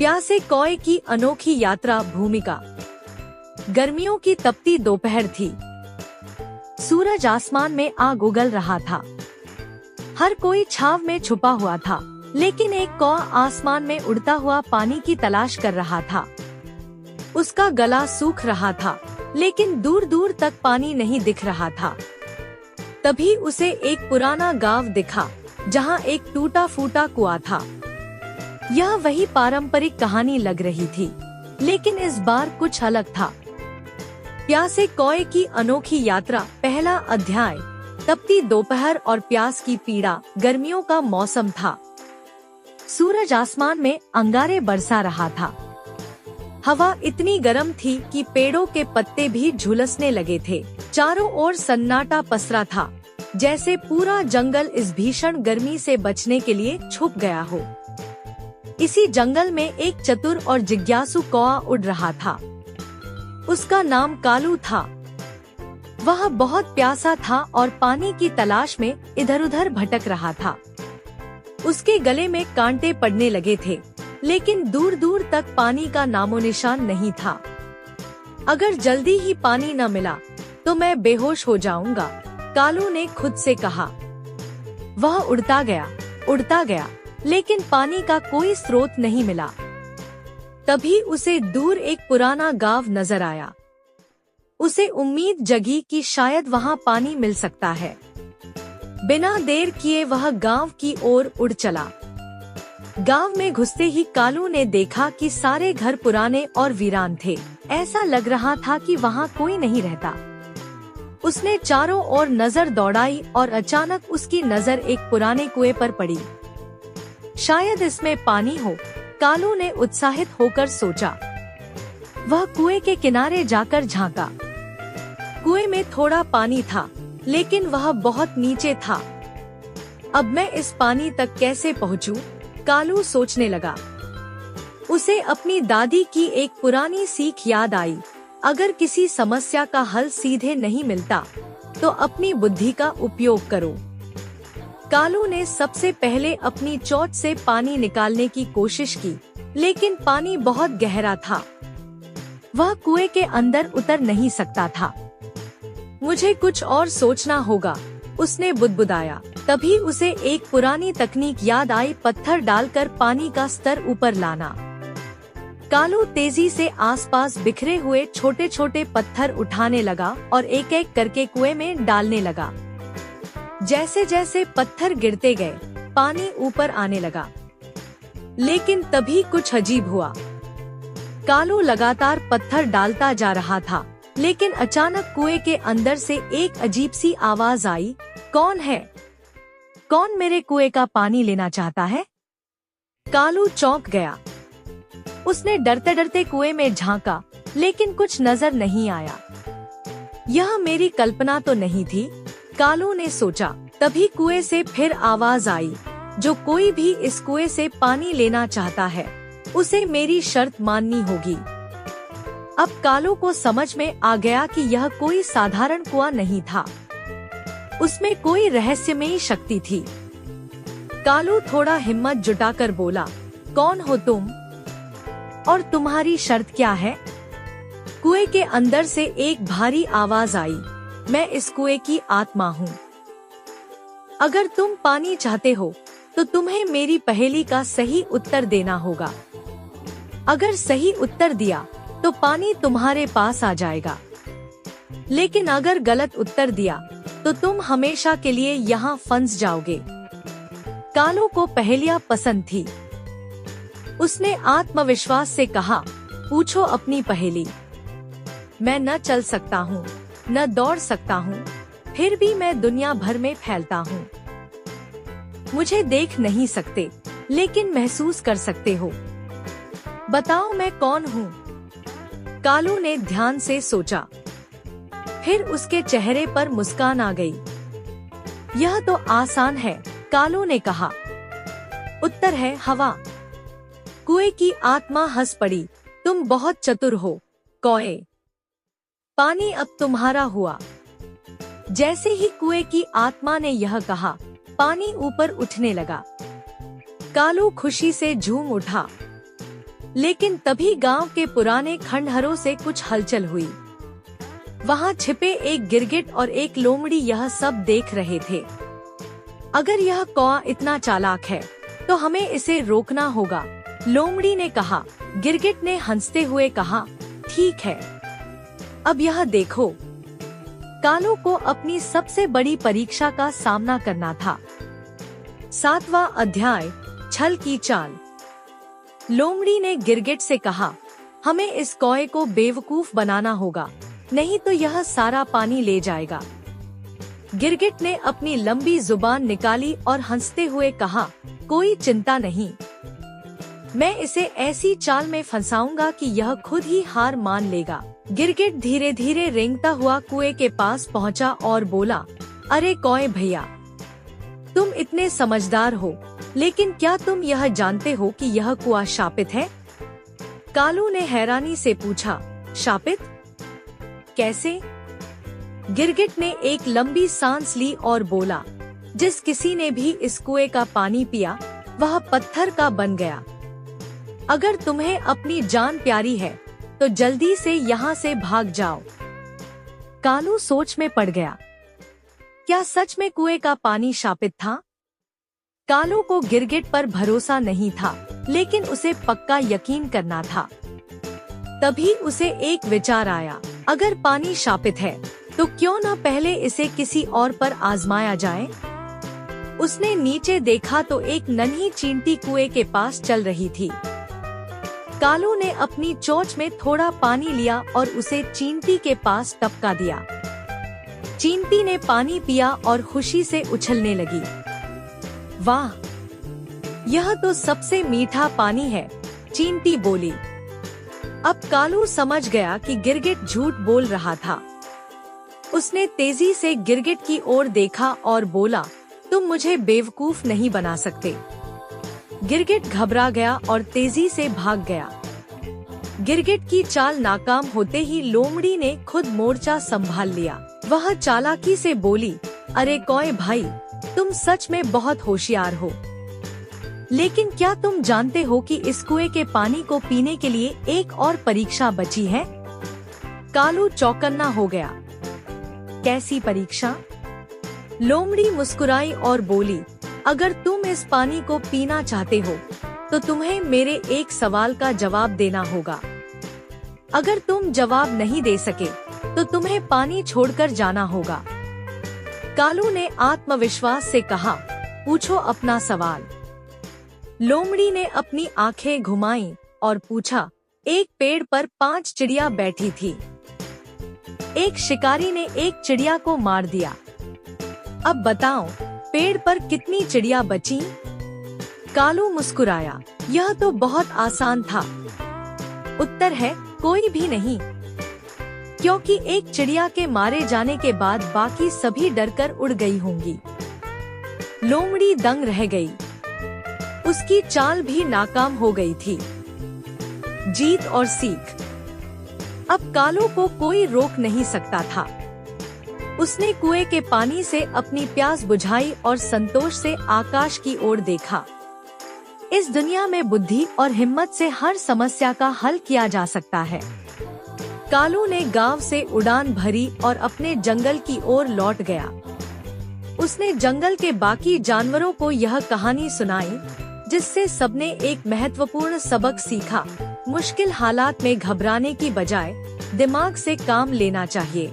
प्यासे कौए की अनोखी यात्रा भूमिका। गर्मियों की तपती दोपहर थी। सूरज आसमान में आग उगल रहा था। हर कोई छाव में छुपा हुआ था, लेकिन एक कौआ आसमान में उड़ता हुआ पानी की तलाश कर रहा था। उसका गला सूख रहा था, लेकिन दूर दूर तक पानी नहीं दिख रहा था। तभी उसे एक पुराना गांव दिखा, जहां एक टूटा फूटा कुआं था। यह वही पारंपरिक कहानी लग रही थी, लेकिन इस बार कुछ अलग था। प्यासे कौए की अनोखी यात्रा। पहला अध्याय। तपती दोपहर और प्यास की पीड़ा। गर्मियों का मौसम था। सूरज आसमान में अंगारे बरसा रहा था। हवा इतनी गर्म थी कि पेड़ों के पत्ते भी झुलसने लगे थे। चारों ओर सन्नाटा पसरा था, जैसे पूरा जंगल इस भीषण गर्मी से बचने के लिए छुप गया हो। इसी जंगल में एक चतुर और जिज्ञासु कौआ उड़ रहा था। उसका नाम कालू था। वह बहुत प्यासा था और पानी की तलाश में इधर उधर भटक रहा था। उसके गले में कांटे पड़ने लगे थे, लेकिन दूर दूर तक पानी का नामो निशान नहीं था। अगर जल्दी ही पानी न मिला तो मैं बेहोश हो जाऊंगा, कालू ने खुद से कहा। वह उड़ता गया, लेकिन पानी का कोई स्रोत नहीं मिला। तभी उसे दूर एक पुराना गांव नजर आया। उसे उम्मीद जगी कि शायद वहां पानी मिल सकता है। बिना देर किए वह गांव की ओर उड़ चला। गांव में घुसते ही कालू ने देखा कि सारे घर पुराने और वीरान थे। ऐसा लग रहा था कि वहां कोई नहीं रहता। उसने चारों ओर नजर दौड़ाई और अचानक उसकी नजर एक पुराने कुएं पर पड़ी। शायद इसमें पानी हो, कालू ने उत्साहित होकर सोचा। वह कुएं के किनारे जाकर झांका। कुएं में थोड़ा पानी था, लेकिन वह बहुत नीचे था। अब मैं इस पानी तक कैसे पहुंचूं? कालू सोचने लगा। उसे अपनी दादी की एक पुरानी सीख याद आई। अगर किसी समस्या का हल सीधे नहीं मिलता, तो अपनी बुद्धि का उपयोग करो। कालू ने सबसे पहले अपनी चोंच से पानी निकालने की कोशिश की, लेकिन पानी बहुत गहरा था। वह कुएं के अंदर उतर नहीं सकता था। मुझे कुछ और सोचना होगा, उसने बुदबुदाया। तभी उसे एक पुरानी तकनीक याद आई, पत्थर डालकर पानी का स्तर ऊपर लाना। कालू तेजी से आसपास बिखरे हुए छोटे छोटे पत्थर उठाने लगा और एक एक करके कुएं में डालने लगा। जैसे जैसे पत्थर गिरते गए, पानी ऊपर आने लगा। लेकिन तभी कुछ अजीब हुआ। कालू लगातार पत्थर डालता जा रहा था, लेकिन अचानक कुएं के अंदर से एक अजीब सी आवाज आई। कौन है? कौन मेरे कुएं का पानी लेना चाहता है? कालू चौंक गया। उसने डरते डरते कुएं में झांका, लेकिन कुछ नजर नहीं आया। यह मेरी कल्पना तो नहीं थी, कालू ने सोचा। तभी कुएं से फिर आवाज आई, जो कोई भी इस कुएं से पानी लेना चाहता है, उसे मेरी शर्त माननी होगी। अब कालू को समझ में आ गया कि यह कोई साधारण कुआं नहीं था। उसमें कोई रहस्यमयी शक्ति थी। कालू थोड़ा हिम्मत जुटाकर बोला, कौन हो तुम? और तुम्हारी शर्त क्या है? कुएं के अंदर से एक भारी आवाज आई, मैं इस कुएं की आत्मा हूँ। अगर तुम पानी चाहते हो, तो तुम्हें मेरी पहेली का सही उत्तर देना होगा। अगर सही उत्तर दिया, तो पानी तुम्हारे पास आ जाएगा। लेकिन अगर गलत उत्तर दिया, तो तुम हमेशा के लिए यहाँ फंस जाओगे। कालू को पहेलियाँ पसंद थी। उसने आत्मविश्वास से कहा, पूछो अपनी पहेली। मैं न चल सकता हूँ, न दौड़ सकता हूँ, फिर भी मैं दुनिया भर में फैलता हूँ। मुझे देख नहीं सकते, लेकिन महसूस कर सकते हो। बताओ मैं कौन हूँ? कालू ने ध्यान से सोचा। फिर उसके चेहरे पर मुस्कान आ गई। यह तो आसान है, कालू ने कहा। उत्तर है हवा। कुएं की आत्मा हंस पड़ी। तुम बहुत चतुर हो, कौए। पानी अब तुम्हारा हुआ। जैसे ही कुएं की आत्मा ने यह कहा, पानी ऊपर उठने लगा। कालू खुशी से झूम उठा। लेकिन तभी गांव के पुराने खंडहरों से कुछ हलचल हुई। वहां छिपे एक गिरगिट और एक लोमड़ी यह सब देख रहे थे। अगर यह कौआ इतना चालाक है तो हमें इसे रोकना होगा, लोमड़ी ने कहा। गिरगिट ने हंसते हुए कहा, ठीक है, अब यह देखो। कालू को अपनी सबसे बड़ी परीक्षा का सामना करना था। 7वां अध्याय, छल की चाल। लोमड़ी ने गिरगिट से कहा, हमें इस कौए को बेवकूफ बनाना होगा, नहीं तो यह सारा पानी ले जाएगा। गिरगिट ने अपनी लंबी जुबान निकाली और हंसते हुए कहा, कोई चिंता नहीं, मैं इसे ऐसी चाल में फंसाऊंगा कि यह खुद ही हार मान लेगा। गिरगिट धीरे धीरे रेंगता हुआ कुएं के पास पहुंचा और बोला, अरे कौए भैया, तुम इतने समझदार हो, लेकिन क्या तुम यह जानते हो कि यह कुआं शापित है? कालू ने हैरानी से पूछा, शापित? कैसे? गिरगिट ने एक लंबी सांस ली और बोला, जिस किसी ने भी इस कुएं का पानी पिया वह पत्थर का बन गया। अगर तुम्हें अपनी जान प्यारी है तो जल्दी से यहाँ से भाग जाओ। कालू सोच में पड़ गया। क्या सच में कुएं का पानी शापित था? कालू को गिरगिट पर भरोसा नहीं था, लेकिन उसे पक्का यकीन करना था। तभी उसे एक विचार आया, अगर पानी शापित है तो क्यों न पहले इसे किसी और पर आजमाया जाए। उसने नीचे देखा तो एक नन्ही चींटी कुएं के पास चल रही थी। कालू ने अपनी चोंच में थोड़ा पानी लिया और उसे चींटी के पास टपका दिया। चींटी ने पानी पिया और खुशी से उछलने लगी। वाह, यह तो सबसे मीठा पानी है, चींटी बोली। अब कालू समझ गया कि गिरगिट झूठ बोल रहा था। उसने तेजी से गिरगिट की ओर देखा और बोला, तुम मुझे बेवकूफ नहीं बना सकते। गिरगिट घबरा गया और तेजी से भाग गया। गिरगिट की चाल नाकाम होते ही लोमड़ी ने खुद मोर्चा संभाल लिया। वह चालाकी से बोली, अरे कौए भाई, तुम सच में बहुत होशियार हो, लेकिन क्या तुम जानते हो कि इस कुएं के पानी को पीने के लिए एक और परीक्षा बची है? कालू चौकन्ना हो गया। कैसी परीक्षा? लोमड़ी मुस्कुराई और बोली, अगर तुम इस पानी को पीना चाहते हो तो तुम्हें मेरे एक सवाल का जवाब देना होगा। अगर तुम जवाब नहीं दे सके तो तुम्हें पानी छोड़कर जाना होगा। कालू ने आत्मविश्वास से कहा, पूछो अपना सवाल। लोमड़ी ने अपनी आंखें घुमाईं और पूछा, एक पेड़ पर 5 चिड़िया बैठी थी। एक शिकारी ने एक चिड़िया को मार दिया। अब बताओ, पेड़ पर कितनी चिड़िया बची? कालू मुस्कुराया, यह तो बहुत आसान था। उत्तर है, कोई भी नहीं, क्योंकि एक चिड़िया के मारे जाने के बाद बाकी सभी डरकर उड़ गई होंगी। लोमड़ी दंग रह गई। उसकी चाल भी नाकाम हो गई थी। जीत और सीख। अब कालू को कोई रोक नहीं सकता था। उसने कुएं के पानी से अपनी प्यास बुझाई और संतोष से आकाश की ओर देखा। इस दुनिया में बुद्धि और हिम्मत से हर समस्या का हल किया जा सकता है। कालू ने गांव से उड़ान भरी और अपने जंगल की ओर लौट गया। उसने जंगल के बाकी जानवरों को यह कहानी सुनाई, जिससे सबने एक महत्वपूर्ण सबक सीखा। मुश्किल हालात में घबराने की बजाय दिमाग से काम लेना चाहिए।